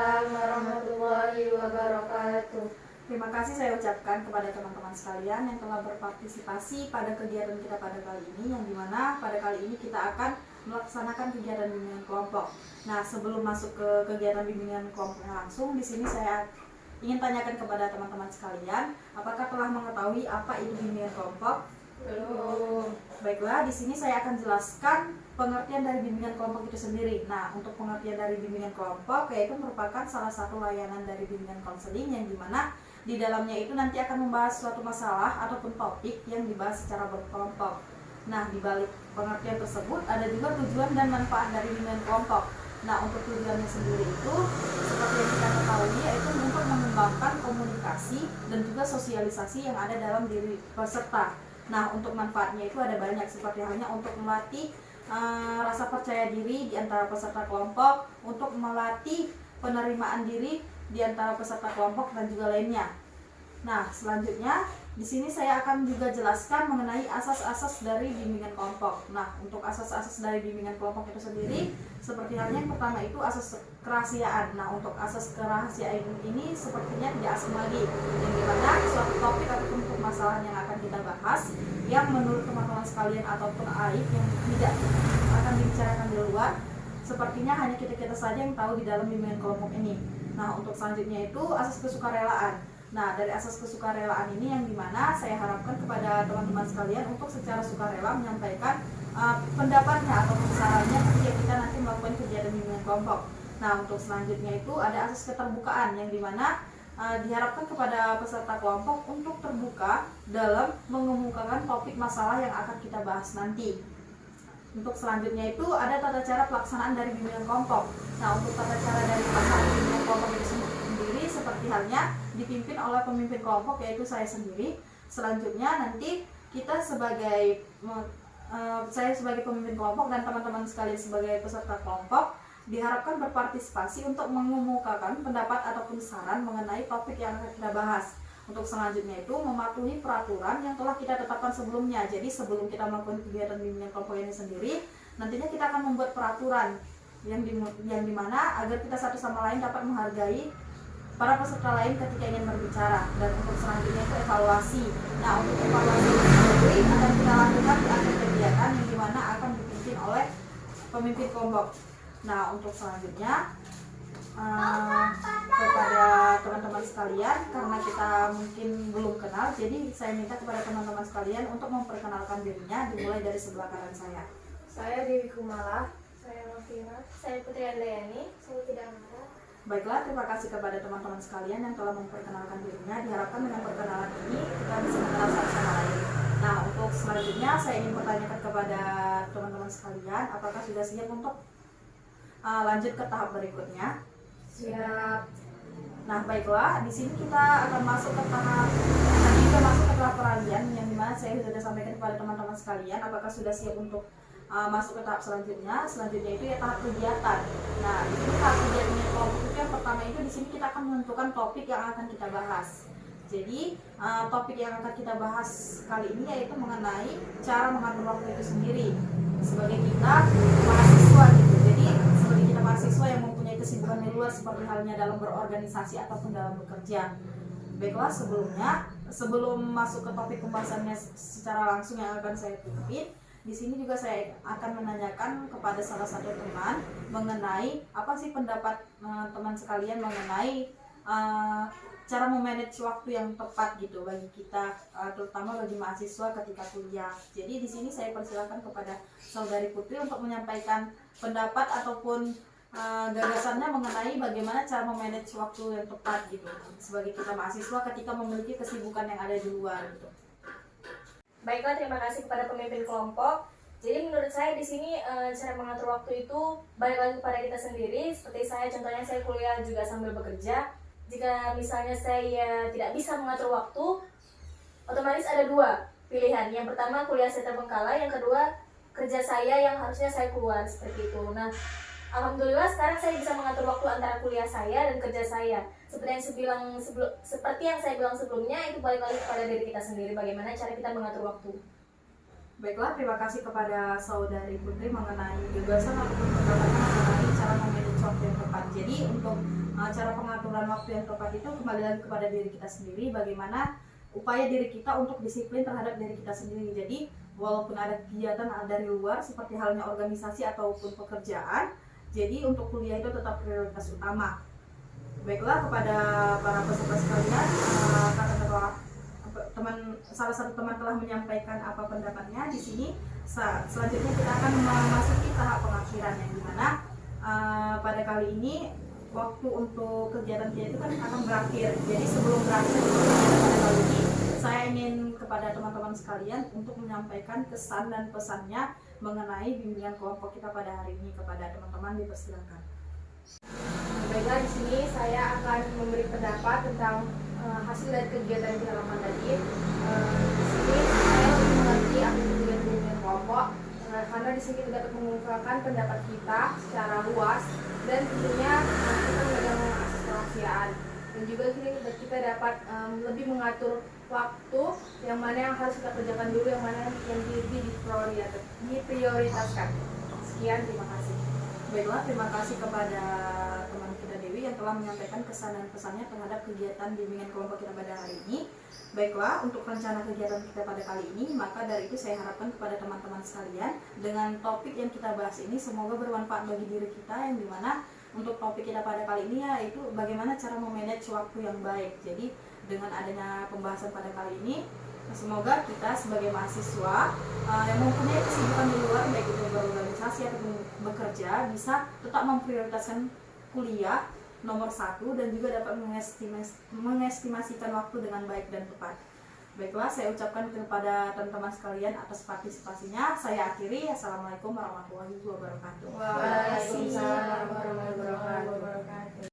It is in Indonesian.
Waalaikumsalam warahmatullahi wabarakatuh. Terima kasih saya ucapkan kepada teman-teman sekalian yang telah berpartisipasi pada kegiatan kita pada kali ini, yang dimana pada kali ini kita akan melaksanakan kegiatan bimbingan kelompok. Nah, sebelum masuk ke kegiatan bimbingan kelompoknya langsung, di sini saya ingin tanyakan kepada teman-teman sekalian, apakah telah mengetahui apa itu bimbingan kelompok? Belum. Baiklah, di sini saya akan jelaskan pengertian dari bimbingan kelompok itu sendiri. Nah, untuk pengertian dari bimbingan kelompok, yaitu merupakan salah satu layanan dari bimbingan konseling yang dimana di dalamnya itu nanti akan membahas suatu masalah ataupun topik yang dibahas secara berkelompok. Nah, di balik pengertian tersebut ada juga tujuan dan manfaat dari bimbingan kelompok. Nah, untuk tujuannya sendiri itu seperti yang kita ketahui, yaitu untuk mengembangkan komunikasi dan juga sosialisasi yang ada dalam diri peserta. Nah, untuk manfaatnya itu ada banyak, seperti halnya untuk melatih rasa percaya diri di antara peserta kelompok, untuk melatih penerimaan diri di antara peserta kelompok dan juga lainnya. Nah, selanjutnya di sini saya akan juga jelaskan mengenai asas-asas dari bimbingan kelompok. Nah, untuk asas-asas dari bimbingan kelompok itu sendiri, seperti halnya yang pertama itu asas kerahasiaan. Nah, untuk asas kerahasiaan ini sepertinya tidak asing lagi, yang dimana suatu topik ataupun permasalahan yang akan kita bahas, yang menurut teman-teman sekalian ataupun aib yang tidak akan dibicarakan di luar, sepertinya hanya kita-kita saja yang tahu di dalam bimbingan kelompok ini. Nah, untuk selanjutnya itu asas kesukarelaan. Nah, dari asas kesukarelaan ini yang dimana saya harapkan kepada teman-teman sekalian untuk secara sukarela menyampaikan pendapatnya atau sarannya ketika kita nanti melakukan kegiatan bimbingan kelompok. Nah, untuk selanjutnya itu ada asas keterbukaan yang dimana diharapkan kepada peserta kelompok untuk terbuka dalam mengemukakan topik masalah yang akan kita bahas nanti. Untuk selanjutnya itu ada tata cara pelaksanaan dari bimbingan kelompok. Nah, untuk tata cara dari pelaksanaan bimbingan kelompok itu sendiri seperti halnya dipimpin oleh pemimpin kelompok, yaitu saya sendiri. Selanjutnya nanti kita sebagai saya sebagai pemimpin kelompok dan teman-teman sekalian sebagai peserta kelompok diharapkan berpartisipasi untuk mengemukakan pendapat ataupun saran mengenai topik yang akan kita bahas. Untuk selanjutnya itu mematuhi peraturan yang telah kita tetapkan sebelumnya. Jadi sebelum kita melakukan kegiatan bimbingan kelompok ini sendiri, nantinya kita akan membuat peraturan yang dimana agar kita satu sama lain dapat menghargai para peserta lain ketika ingin berbicara. Dan untuk selanjutnya itu evaluasi. Nah, untuk evaluasi ini sendiri akan kita lakukan di akhir kegiatan yang dimana akan dipimpin oleh pemimpin kelompok. Nah, untuk selanjutnya kepada teman-teman sekalian, karena kita mungkin belum kenal, jadi saya minta kepada teman-teman sekalian untuk memperkenalkan dirinya, dimulai dari sebelah kanan saya. Saya Dewi Kumala. Saya Novira. Saya Putri Andayani. Saya tidak marah. Baiklah, terima kasih kepada teman-teman sekalian yang telah memperkenalkan dirinya. Diharapkan dengan perkenalan ini kita bisa mengenal satu sama lain. Nah, untuk selanjutnya saya ingin bertanyakan kepada teman-teman sekalian, apakah sudah siap untuk lanjut ke tahap berikutnya? Siap. Nah, baiklah, di sini kita akan masuk ke tahap peralihan, yang dimana saya sudah sampaikan kepada teman-teman sekalian apakah sudah siap untuk masuk ke tahap selanjutnya. Selanjutnya itu ya tahap kegiatan. Nah, di sini tahap kegiatan kelompok itu yang pertama itu di sini kita akan menentukan topik yang akan kita bahas. Jadi topik yang akan kita bahas kali ini yaitu mengenai cara mengatur waktu itu sendiri sebagai kita mahasiswa gitu. Jadi sebagai kita mahasiswa yang mempunyai kesibukan di luar seperti halnya dalam berorganisasi ataupun dalam bekerja. Baiklah, sebelum masuk ke topik pembahasannya secara langsung yang akan saya pimpin, di sini juga saya akan menanyakan kepada salah satu teman mengenai apa sih pendapat teman sekalian mengenai cara memanage waktu yang tepat gitu bagi kita, terutama bagi mahasiswa ketika kuliah. Jadi di sini saya persilakan kepada saudari Putri untuk menyampaikan pendapat ataupun gagasannya mengenai bagaimana cara memanage waktu yang tepat gitu sebagai kita mahasiswa ketika memiliki kesibukan yang ada di luar gitu. Baiklah, terima kasih kepada pemimpin kelompok. Jadi menurut saya di sini cara mengatur waktu itu balik lagi kepada kita sendiri. Seperti saya, contohnya saya kuliah juga sambil bekerja. Jika misalnya saya tidak bisa mengatur waktu, otomatis ada dua pilihan. Yang pertama kuliah saya terbengkalai, yang kedua kerja saya yang harusnya saya keluar seperti itu. Nah, alhamdulillah sekarang saya bisa mengatur waktu antara kuliah saya dan kerja saya. Seperti yang saya bilang sebelumnya, itu balik lagi kepada diri kita sendiri, bagaimana cara kita mengatur waktu. Baiklah, terima kasih kepada saudari Putri mengenai gagasan ataupun pendapatnya mengenai cara memanage waktu yang tepat. tepat. Jadi untuk cara pengaturan waktu yang tepat itu kembali lagi kepada diri kita sendiri, bagaimana upaya diri kita untuk disiplin terhadap diri kita sendiri. Jadi walaupun ada kegiatan dari luar seperti halnya organisasi ataupun pekerjaan, jadi untuk kuliah itu tetap prioritas utama. Baiklah, kepada para peserta sekalian, salah satu teman telah menyampaikan apa pendapatnya di sini. Selanjutnya kita akan memasuki tahap pengakhiran, yang dimana pada kali ini waktu untuk kegiatan kita itu kan akan berakhir. Jadi sebelum berakhir pada kali ini, saya ingin kepada teman-teman sekalian untuk menyampaikan kesan dan pesannya mengenai bimbingan kelompok kita pada hari ini. Kepada teman-teman dipersilakan. Baiklah, di sini saya akan memberi pendapat tentang hasil dari kegiatan yang kita lakukan tadi. Di sini saya lebih mengerti apa itu kegiatan bimbingan kelompok, karena di sini kita dapat mengungkapkan pendapat kita secara luas dan tentunya kita memegang asas kerahasiaan. Dan juga kita dapat lebih mengatur waktu yang mana yang harus kita kerjakan dulu, yang mana yang diprioritaskan. Sekian, terima kasih. Baiklah, terima kasih kepada teman kita Dewi yang telah menyampaikan kesan dan pesannya terhadap kegiatan bimbingan kelompok kita pada hari ini. Baiklah, untuk rencana kegiatan kita pada kali ini, maka dari itu saya harapkan kepada teman-teman sekalian, dengan topik yang kita bahas ini semoga bermanfaat bagi diri kita, yang dimana untuk topik kita pada kali ini yaitu bagaimana cara memanage waktu yang baik. Jadi dengan adanya pembahasan pada kali ini, semoga kita sebagai mahasiswa yang mempunyai kesibukan di luar, baik itu berorganisasi ataupun bekerja, bisa tetap memprioritaskan kuliah nomor 1 dan juga dapat mengestimasikan waktu dengan baik dan tepat. Baiklah, saya ucapkan kepada teman-teman sekalian atas partisipasinya. Saya akhiri. Assalamualaikum warahmatullahi wabarakatuh. Waalaikumsalam warahmatullahi wabarakatuh.